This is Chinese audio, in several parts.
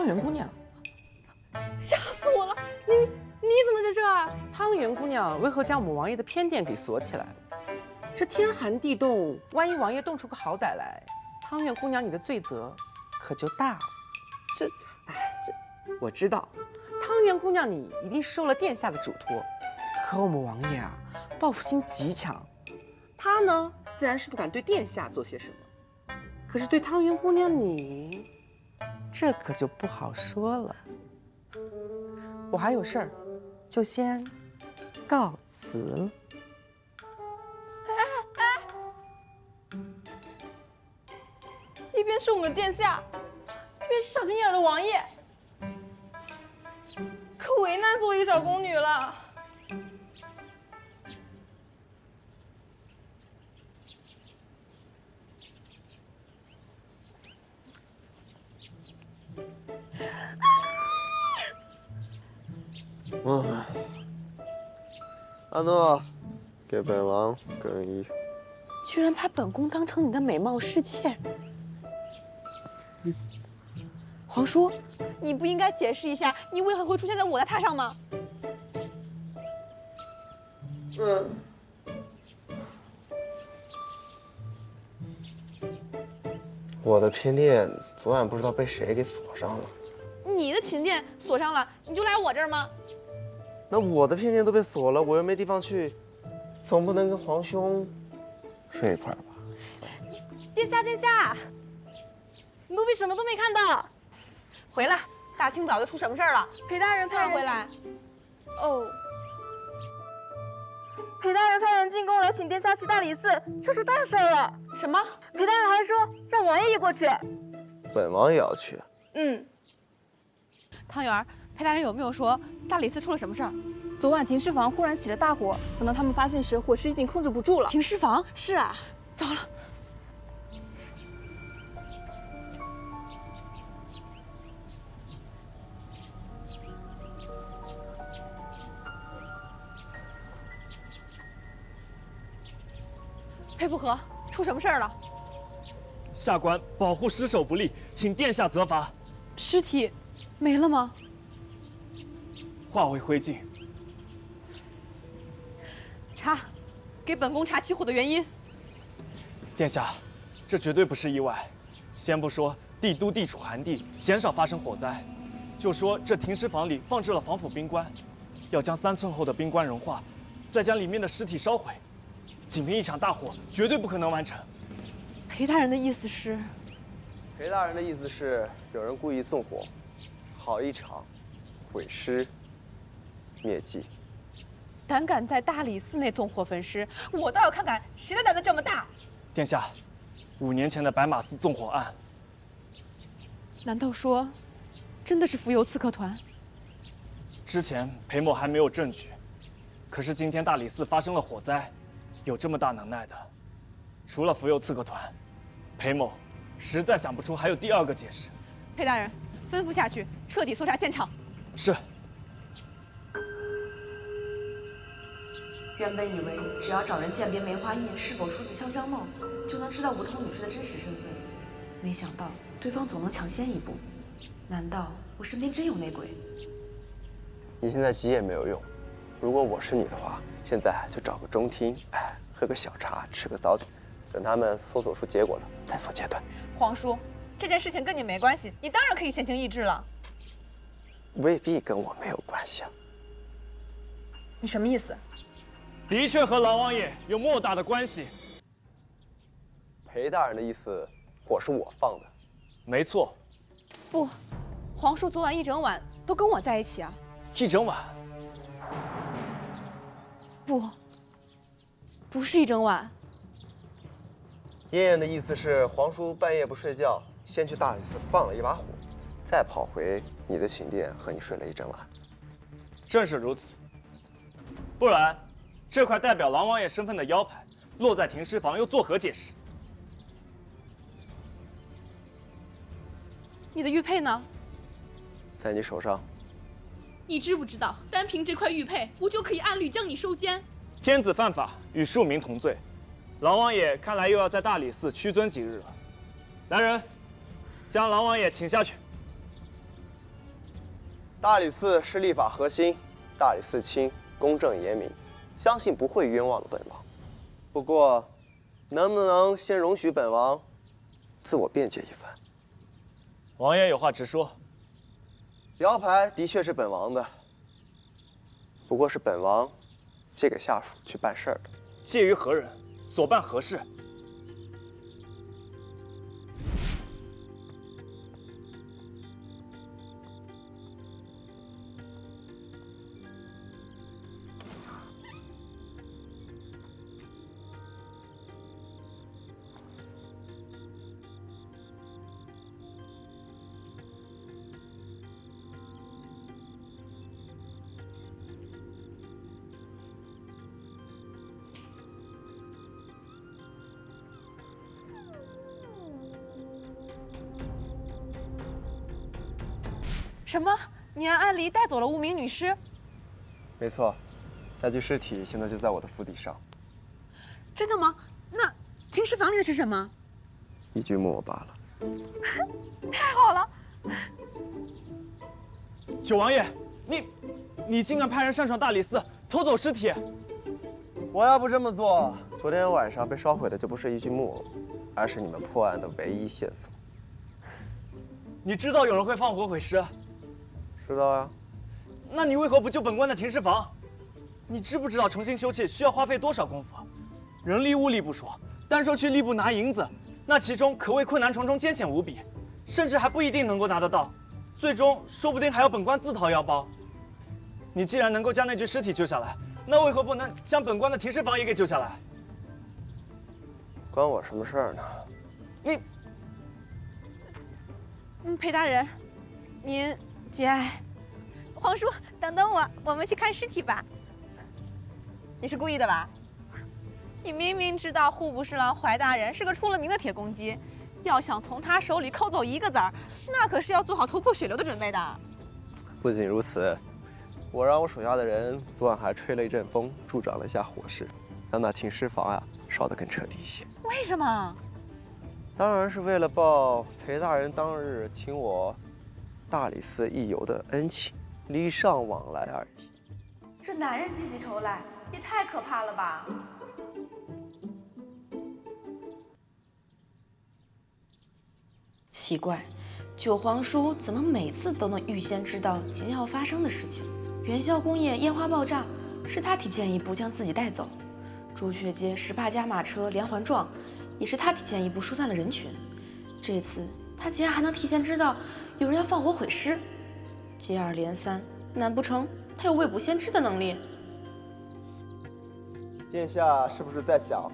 圆姑娘，吓死我了！你怎么在这儿？汤圆姑娘为何将我们王爷的偏殿给锁起来了？这天寒地冻，万一王爷冻出个好歹来，汤圆姑娘你的罪责可就大了。我知道，汤圆姑娘你一定是受了殿下的嘱托，可我们王爷啊，报复心极强，他呢自然是不敢对殿下做些什么，可是对汤圆姑娘你，这可就不好说了。我还有事儿，就先告辞了。一边是我们的殿下，一边是小心眼的王爷，可为难死我一个小宫女了。阿诺，给本王更衣。居然把本宫当成你的美貌侍妾。皇叔，你不应该解释一下你为何会出现在我的榻上吗？我的偏殿昨晚不知道被谁给锁上了。你的寝殿锁上了，你就来我这儿吗？那我的偏殿都被锁了，我又没地方去，总不能跟皇兄睡一块儿吧？殿下，殿下，奴婢什么都没看到。回来，大清早的出什么事儿了？裴大人派人回来。哦。裴大人派人进宫来请殿下去大理寺，这是大事了。什么？裴大人还说让王爷也过去。本王也要去。汤圆儿，裴大人有没有说大理寺出了什么事儿？昨晚停尸房忽然起了大火，等到他们发现时，火势已经控制不住了。停尸房？是啊。糟了！裴不和，出什么事儿了？下官保护尸首不力，请殿下责罚。尸体没了吗？化为灰烬。查，给本宫查起火的原因。殿下，这绝对不是意外。先不说帝都地处寒地，鲜少发生火灾，就说这停尸房里放置了防腐冰棺，要将3寸厚的冰棺融化，再将里面的尸体烧毁，仅凭一场大火，绝对不可能完成。裴大人的意思是？裴大人的意思是，有人故意纵火，好一场毁尸灭迹。胆敢在大理寺内纵火焚尸，我倒要看看谁的胆子这么大！殿下，5年前的白马寺纵火案，难道说，真的是浮游刺客团？之前裴某还没有证据，可是今天大理寺发生了火灾，有这么大能耐的，除了浮游刺客团，裴某实在想不出还有第2个解释。裴大人，吩咐下去，彻底搜查现场。是。原本以为只要找人鉴别梅花印是否出自潇湘梦，就能知道无头女士的真实身份，没想到对方总能抢先一步。难道我身边真有内鬼？你现在急也没有用，如果我是你的话，现在就找个中厅，喝个小茶，吃个早点，等他们搜索出结果了再做决断。皇叔，这件事情跟你没关系，你当然可以闲情逸致了。未必跟我没有关系啊。你什么意思？的确和狼王爷有莫大的关系。裴大人的意思，火是我放的。没错。不，皇叔昨晚一整晚都跟我在一起啊。一整晚？不是一整晚。燕燕的意思是，皇叔半夜不睡觉，先去大理寺放了一把火，再跑回你的寝殿和你睡了一整晚。正是如此。不然，这块代表狼王爷身份的腰牌落在停尸房，又作何解释？你的玉佩呢？在你手上。你知不知道，单凭这块玉佩，我就可以按律将你收监。天子犯法，与庶民同罪。狼王爷看来又要在大理寺屈尊几日了。来人，将狼王爷请下去。大理寺是立法核心，大理寺卿公正严明，相信不会冤枉了本王。不过，能不能先容许本王自我辩解一番？王爷有话直说。雕牌的确是本王的，不过是本王借给下属去办事儿的。介于何人，所办何事？什么？你让安离带走了无名女尸？没错，那具尸体现在就在我的府邸上。真的吗？那停尸房里的是什么？一具木偶罢了。太好了！九王爷，你竟敢派人擅闯大理寺，偷走尸体！我要不这么做，昨天晚上被烧毁的就不是一具木偶，而是你们破案的唯一线索。你知道有人会放火毁尸？知道啊。那你为何不救本官的停尸房？你知不知道重新修葺需要花费多少功夫？人力物力不说，单说去吏部拿银子，那其中可谓困难重重，艰险无比，甚至还不一定能够拿得到，最终说不定还要本官自掏腰包。你既然能够将那具尸体救下来，那为何不能将本官的停尸房也给救下来？关我什么事儿呢？裴大人，您节哀。皇叔，等等我，我们去看尸体吧。你是故意的吧？你明明知道户部侍郎怀大人是个出了名的铁公鸡，要想从他手里抠走一个子儿，那可是要做好头破血流的准备的。不仅如此，我让我手下的人昨晚还吹了一阵风，助长了一下火势，让那停尸房烧得更彻底一些。为什么？当然是为了报裴大人当日请我大理寺一游的恩情，礼尚往来而已。这男人记起仇来也太可怕了吧！奇怪，九皇叔怎么每次都能预先知道即将要发生的事情？元宵宫夜烟花爆炸是他提前一步将自己带走，朱雀街18家马车连环撞也是他提前一步疏散了人群。这次他竟然还能提前知道有人要放火毁尸，接二连三，难不成他有未卜先知的能力？殿下是不是在想，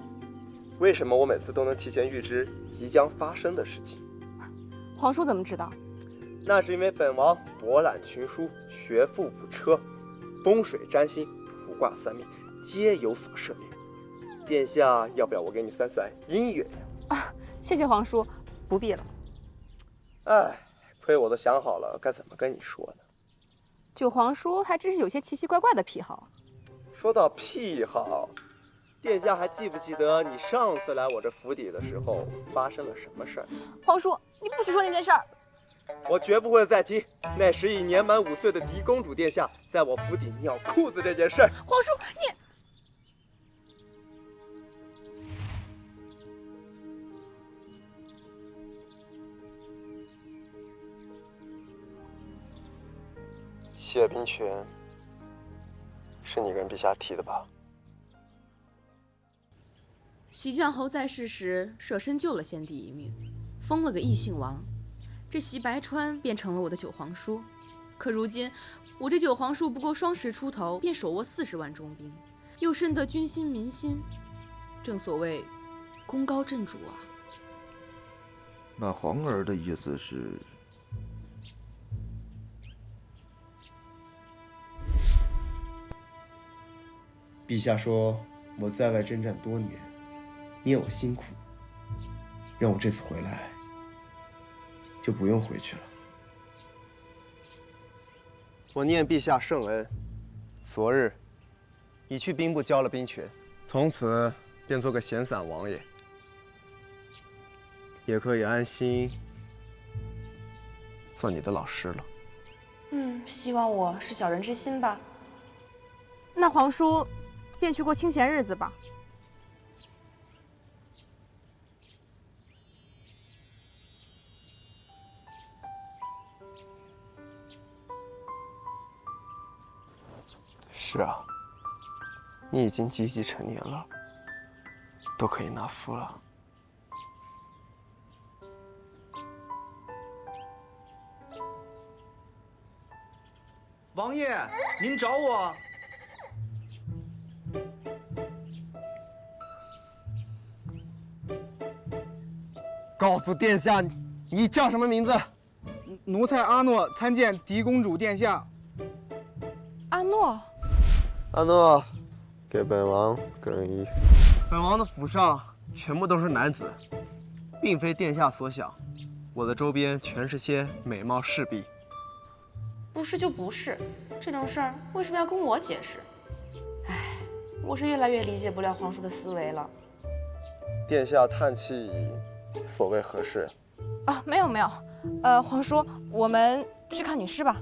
为什么我每次都能提前预知即将发生的事情？皇叔怎么知道？那是因为本王博览群书，学富五车，风水占星、卜卦算命皆有所涉猎。殿下要不要我给你算算姻缘呀？啊，谢谢皇叔，不必了。哎，亏我都想好了该怎么跟你说呢。九皇叔还真是有些奇奇怪怪的癖好。说到癖好，殿下还记不记得你上次来我这府邸的时候发生了什么事儿？皇叔，你不许说那件事儿。我绝不会再提那时已年满5岁的狄公主殿下在我府邸尿裤子这件事儿。皇叔，你……谢冰泉，是你跟陛下提的吧？席将侯在世时舍身救了先帝一命，封了个异姓王，这席白川便成了我的九皇叔。可如今我这九皇叔不过双10出头，便手握40万重兵，又深得军心民心，正所谓功高震主啊。那皇儿的意思是？陛下说我在外征战多年，念我辛苦，让我这次回来就不用回去了。我念陛下圣恩，昨日已去兵部交了兵权，从此便做个闲散王爷，也可以安心做你的老师了。希望我是小人之心吧。那皇叔便去过清闲日子吧。是啊，你已经积极成年了，都可以纳夫了。王爷，您找我？告诉殿下，你叫什么名字？奴才阿诺参见狄公主殿下。阿诺，阿诺，给本王更衣。本王的府上全部都是男子，并非殿下所想。我的周边全是些美貌侍婢。不是就不是，这种事儿为什么要跟我解释？唉，我是越来越理解不了皇叔的思维了。殿下叹气，所谓何事？啊，没有没有，皇叔，我们去看女尸吧。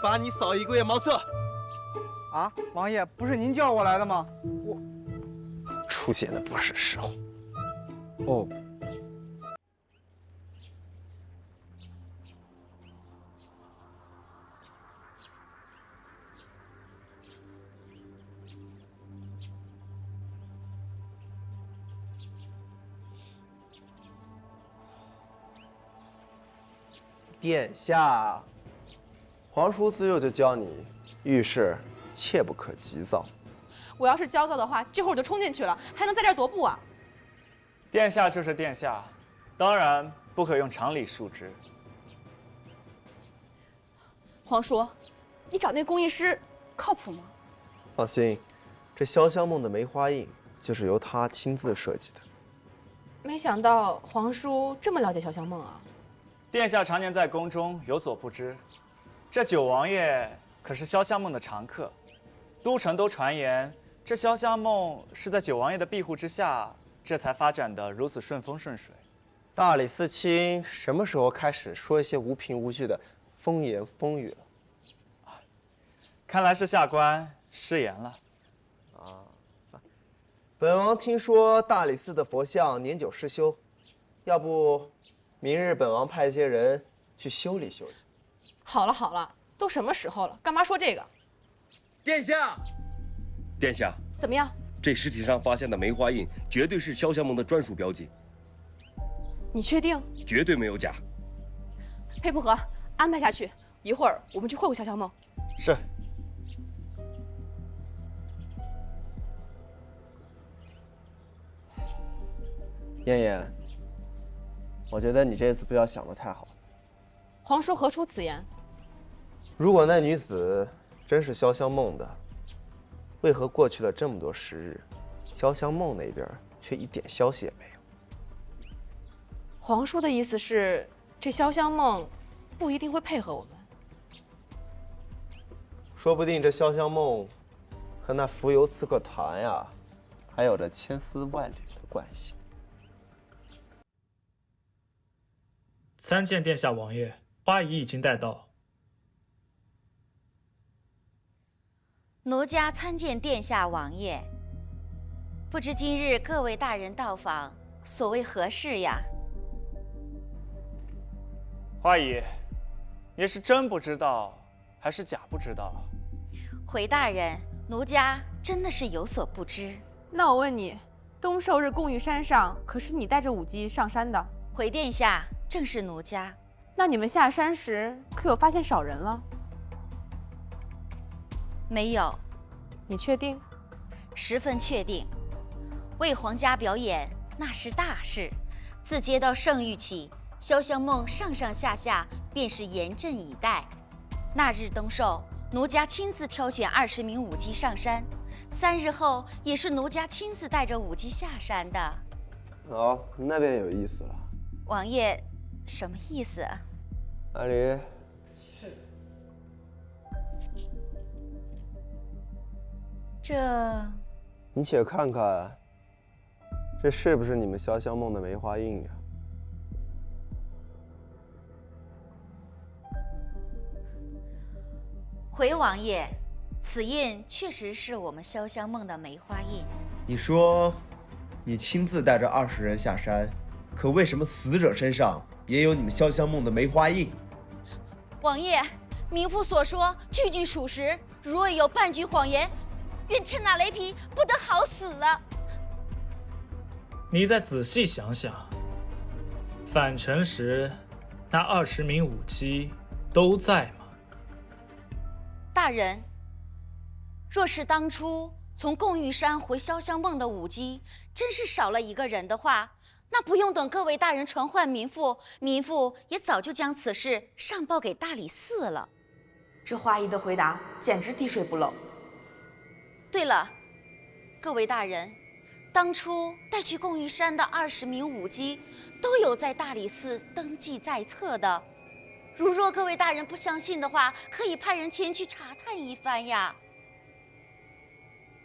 罚你扫一个月茅厕。啊，王爷，不是您叫我来的吗？出现的不是时候。哦。殿下，皇叔自幼就教你，遇事切不可急躁。我要是焦躁的话，这会儿我就冲进去了，还能在这儿踱步啊？殿下就是殿下，当然不可用常理述之。皇叔，你找那工艺师靠谱吗？放心，这潇湘梦的梅花印就是由他亲自设计的。没想到皇叔这么了解潇湘梦啊！殿下常年在宫中，有所不知，这九王爷可是潇湘梦的常客，都城都传言这潇湘梦是在九王爷的庇护之下，这才发展得如此顺风顺水。大理寺卿什么时候开始说一些无凭无据的风言风语了？看来是下官失言了。本王听说大理寺的佛像年久失修，要不明日本王派一些人去修理修理。好了好了，都什么时候了，干嘛说这个？殿下，殿下，怎么样？这尸体上发现的梅花印绝对是潇湘梦的专属标记。你确定？绝对没有假。裴不和，安排下去，一会儿我们去会会潇湘梦。是。燕燕，我觉得你这次不要想得太好。皇叔何出此言？如果那女子真是潇湘梦的，为何过去了这么多时日，潇湘梦那边却一点消息也没有？皇叔的意思是，这潇湘梦不一定会配合我们。说不定这潇湘梦和那浮游刺客团呀，还有着千丝万缕的关系。参见殿下王爷，花仪已经带到。奴家参见殿下王爷。不知今日各位大人到访，所谓何事呀？花仪，你是真不知道，还是假不知道？回大人，奴家真的是有所不知。那我问你，冬寿日贡玉山上，可是你带着舞姬上山的？回殿下，正是奴家。那你们下山时可有发现少人了？没有。你确定？十分确定。为皇家表演那是大事，自接到圣谕起，潇湘梦上上下下便是严阵以待。那日冬寿，奴家亲自挑选20名舞姬上山，3日后也是奴家亲自带着舞姬下山的。好，那边有意思了。王爷，什么意思？阿离。是。这……你且看看，这是不是你们潇湘梦的梅花印呀？回王爷，此印确实是我们潇湘梦的梅花印。你说，你亲自带着20人下山，可为什么死者身上也有你们潇湘梦的梅花印？王爷，民妇所说句句属实，若有半句谎言，愿天打雷劈，不得好死了。你再仔细想想，返程时那20名舞姬都在吗？大人，若是当初从贡玉山回潇湘梦的舞姬真是少了一个人的话，那不用等各位大人传唤民妇，民妇也早就将此事上报给大理寺了。这花姨的回答简直滴水不漏。对了，各位大人，当初带去贡玉山的20名舞姬都有在大理寺登记在册的。如若各位大人不相信的话，可以派人前去查探一番呀。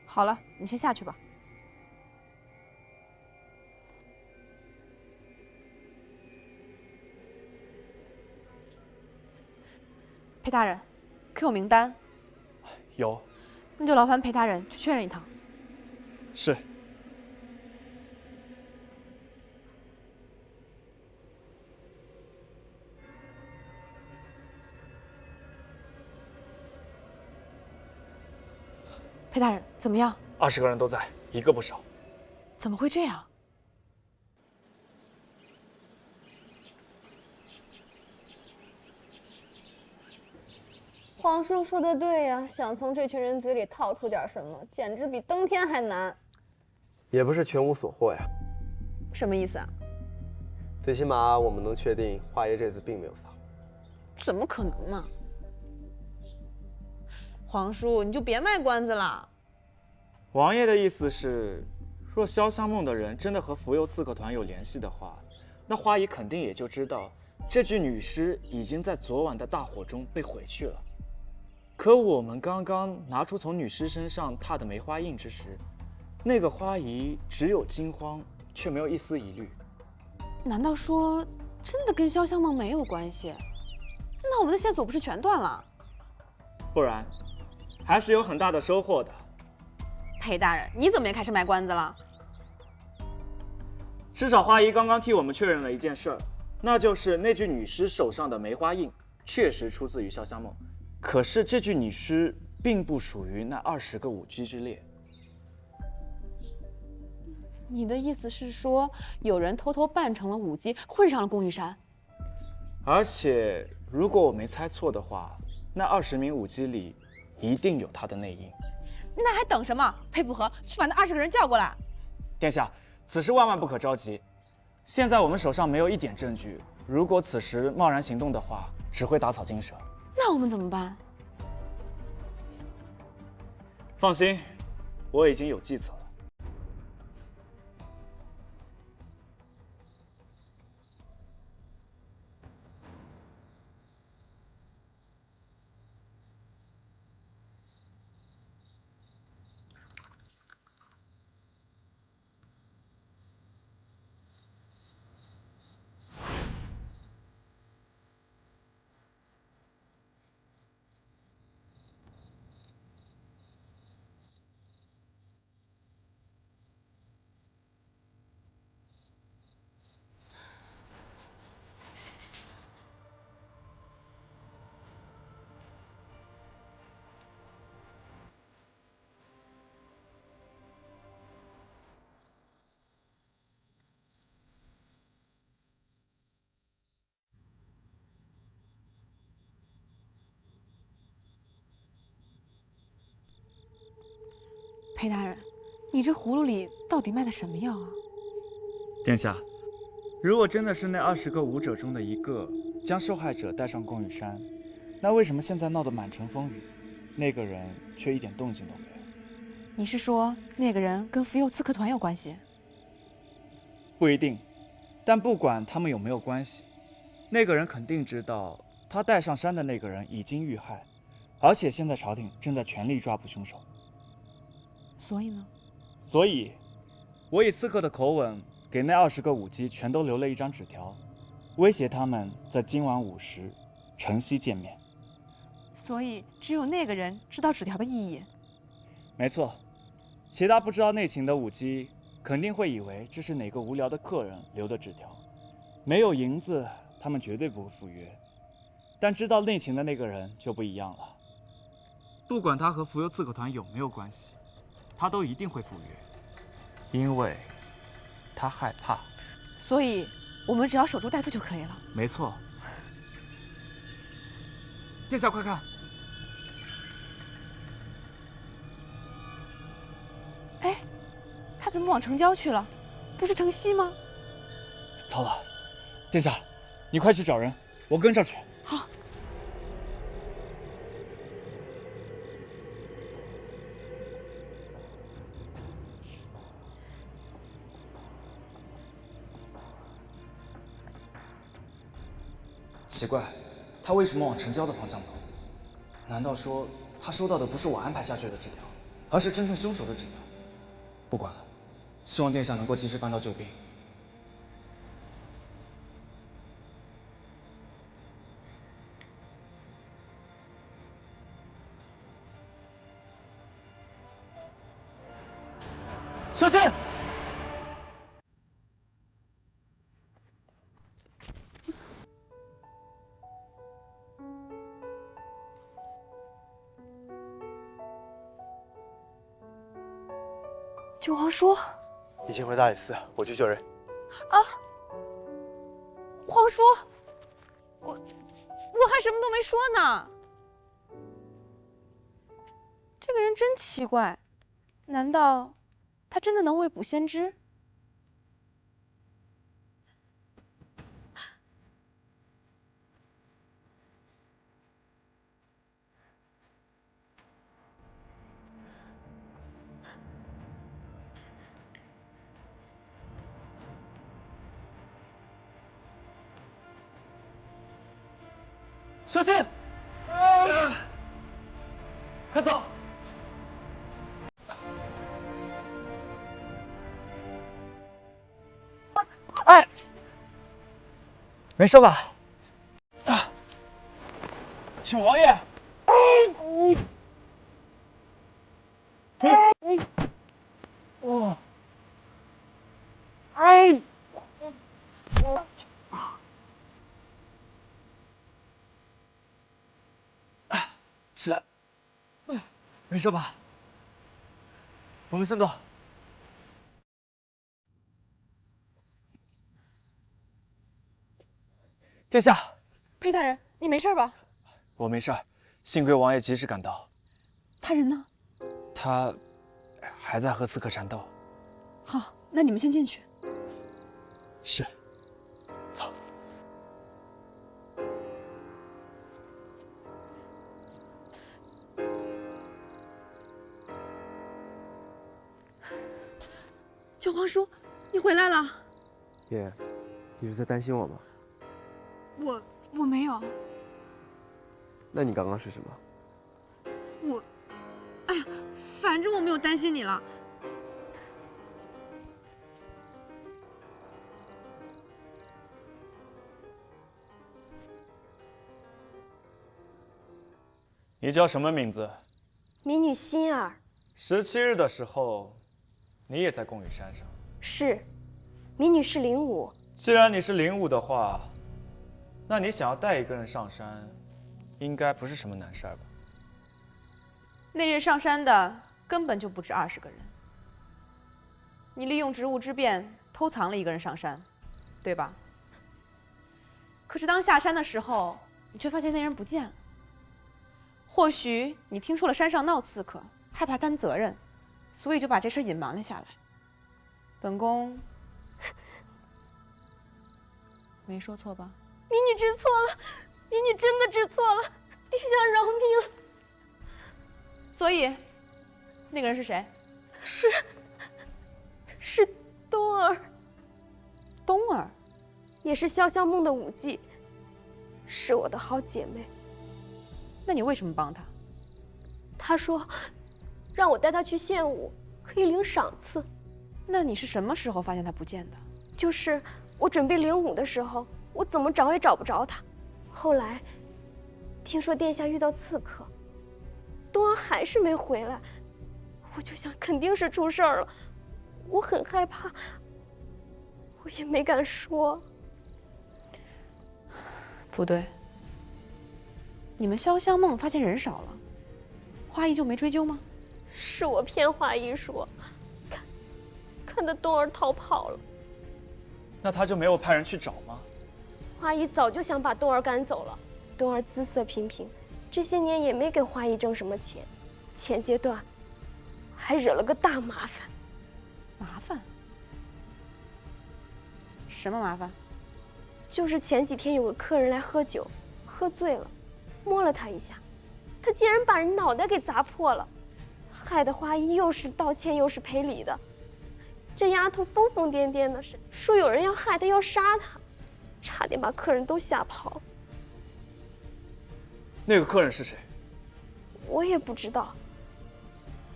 好了，你先下去吧。裴大人，可有名单？有。那就劳烦裴大人去确认一趟。是。裴大人，怎么样？20个人都在，一个不少。怎么会这样？皇叔说的对呀，想从这群人嘴里套出点什么，简直比登天还难。也不是全无所获呀。什么意思啊？最起码我们能确定花爷这次并没有撒谎。怎么可能嘛？皇叔，你就别卖关子了。王爷的意思是，若潇湘梦的人真的和福佑刺客团有联系的话，那花姨肯定也就知道这具女尸已经在昨晚的大火中被毁去了。可我们刚刚拿出从女尸身上踏的梅花印之时，那个花姨只有惊慌，却没有一丝疑虑。难道说真的跟潇湘梦没有关系？那我们的线索不是全断了？不然，还是有很大的收获的。裴大人，你怎么也开始卖关子了？至少花姨刚刚替我们确认了一件事儿，那就是那具女尸手上的梅花印确实出自于潇湘梦，可是这具女尸并不属于那20个舞姬之列。你的意思是说，有人偷偷扮成了舞姬，混上了贡玉山？而且，如果我没猜错的话，那20名舞姬里一定有她的内应。那还等什么？裴不和，去把那20个人叫过来。殿下，此事万万不可着急。现在我们手上没有一点证据，如果此时贸然行动的话，只会打草惊蛇。那我们怎么办？放心，我已经有计策了。裴大人，你这葫芦里到底卖的什么药啊？殿下，如果真的是那20个舞者中的一个将受害者带上贡玉山，那为什么现在闹得满城风雨，那个人却一点动静都没有？你是说那个人跟福佑刺客团有关系？不一定，但不管他们有没有关系，那个人肯定知道他带上山的那个人已经遇害，而且现在朝廷正在全力抓捕凶手。所以呢？所以，我以刺客的口吻给那20个舞姬全都留了一张纸条，威胁他们在今晚5时晨曦见面。所以只有那个人知道纸条的意义。没错，其他不知道内情的舞姬肯定会以为这是哪个无聊的客人留的纸条，没有银子，他们绝对不会赴约。但知道内情的那个人就不一样了，不管他和浮游刺客团有没有关系，他都一定会赴约，因为他害怕。所以我们只要守株待兔就可以了。没错。殿下，快看！哎，他怎么往城郊去了？不是城西吗？糟了，殿下，你快去找人，我跟上去。好。奇怪，他为什么往城郊的方向走？难道说他收到的不是我安排下去的纸条，而是真正凶手的纸条？不管了，希望殿下能够及时搬到救兵。小心！九皇叔，你先回大理寺，我去救人。啊，皇叔，我还什么都没说呢。这个人真奇怪，难道他真的能未卜先知？小心！快走！哎，没事吧？九王爷！起来，没事吧？我们先走。殿下，裴大人，你没事吧？我没事，幸亏王爷及时赶到。他人呢？他还在和刺客缠斗。好，那你们先进去。是，走。九皇叔，你回来了。爷，你是在担心我吗？我没有。那你刚刚是什么？哎呀，反正我没有担心你了。你叫什么名字？民女心儿。17日的时候，你也在贡雨山上。是，民女是灵武。既然你是灵武的话，那你想要带一个人上山，应该不是什么难事儿吧？那日上山的根本就不止20个人。你利用职务之便偷藏了一个人上山，对吧？可是当下山的时候，你却发现那人不见了。或许你听说了山上闹刺客，害怕担责任，所以就把这事隐瞒了下来。本宫没说错吧？民女知错了，民女真的知错了，殿下饶命。所以，那个人是谁？是冬儿。冬儿，也是潇湘梦的舞姬，是我的好姐妹。那你为什么帮她？她说，让我带她去献舞，可以领赏赐。那你是什么时候发现他不见的？就是我准备领舞的时候，我怎么找也找不着他。后来听说殿下遇到刺客，冬儿还是没回来，我就想肯定是出事儿了，我很害怕，我也没敢说。不对，你们潇湘梦发现人少了，花艺就没追究吗？是我骗花艺说，看得冬儿逃跑了。那他就没有派人去找吗？花艺早就想把冬儿赶走了。冬儿姿色平平，这些年也没给花艺挣什么钱，前阶段还惹了个大麻烦。麻烦？什么麻烦？就是前几天有个客人来喝酒，喝醉了，摸了他一下，他竟然把人脑袋给砸破了，害得花艺又是道歉又是赔礼的。这丫头疯疯癫癫的，说有人要害她，要杀她，差点把客人都吓跑。那个客人是谁？我也不知道，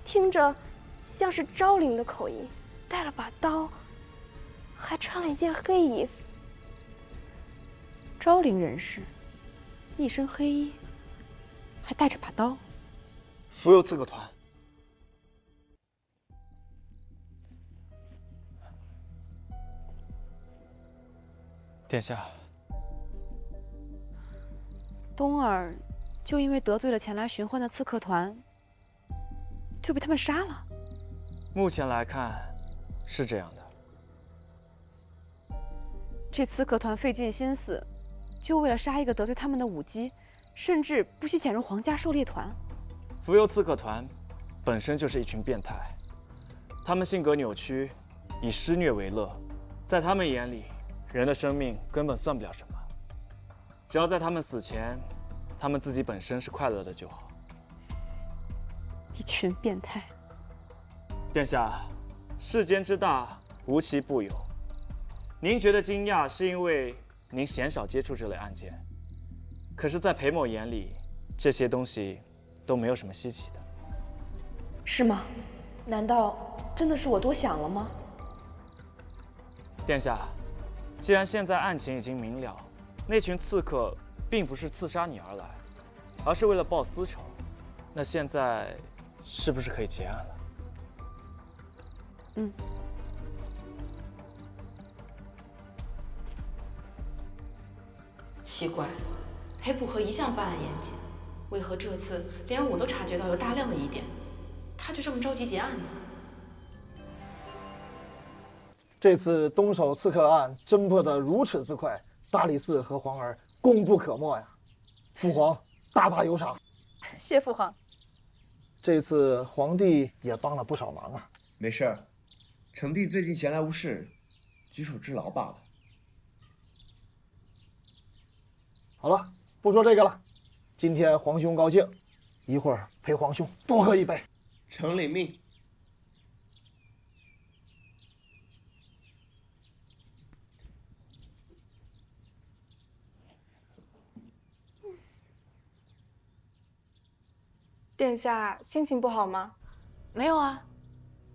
听着像是昭陵的口音，带了把刀，还穿了一件黑衣服。昭陵人士，一身黑衣，还带着把刀。福佑刺客团。殿下，冬儿就因为得罪了前来寻欢的刺客团，就被他们杀了。目前来看，是这样的。这刺客团费尽心思，就为了杀一个得罪他们的舞姬，甚至不惜潜入皇家狩猎团。福佑刺客团本身就是一群变态，他们性格扭曲，以施虐为乐，在他们眼里，人的生命根本算不了什么。只要在他们死前，他们自己本身是快乐的就好。一群变态。殿下，世间之大，无奇不有。您觉得惊讶，是因为您鲜少接触这类案件。可是，在裴某眼里，这些东西都没有什么稀奇的。是吗？难道真的是我多想了吗？殿下，既然现在案情已经明了，那群刺客并不是刺杀你而来，而是为了报私仇，那现在是不是可以结案了？嗯。奇怪，裴普和一向办案严谨，为何这次连我都察觉到有大量的疑点，他就这么着急结案呢？这次东首刺客案侦破得如此之快，大理寺和皇儿功不可没呀！父皇大大有赏。谢父皇。这次皇帝也帮了不少忙啊。没事儿，成帝最近闲来无事，举手之劳罢了。好了，不说这个了。今天皇兄高兴，一会儿陪皇兄多喝一杯。承领命。殿下心情不好吗？没有啊。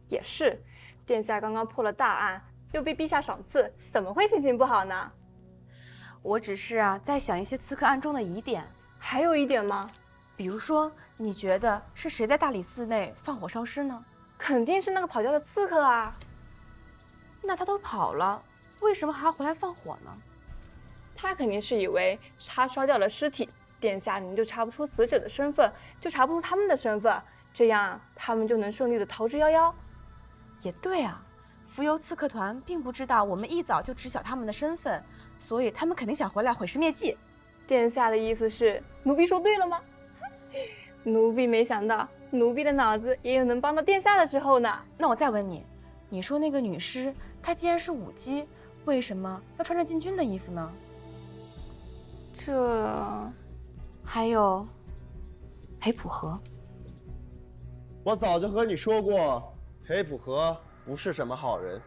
也是，殿下刚刚破了大案，又被陛下赏赐，怎么会心情不好呢？我只是在想一些刺客案中的疑点。还有疑点吗？比如说，你觉得是谁在大理寺内放火烧尸呢？肯定是那个跑掉的刺客啊。那他都跑了，为什么还要回来放火呢？他肯定是以为他烧掉了尸体，殿下您就查不出死者的身份，就查不出他们的身份，这样他们就能顺利的逃之夭夭。也对啊，浮游刺客团并不知道我们一早就知晓他们的身份，所以他们肯定想回来毁尸灭迹。殿下的意思是，奴婢说对了吗？奴婢没想到，奴婢的脑子也有能帮到殿下的时候呢。那我再问你，你说那个女尸，她既然是舞姬，为什么要穿着禁军的衣服呢？这……还有裴普和。我早就和你说过，裴普和不是什么好人。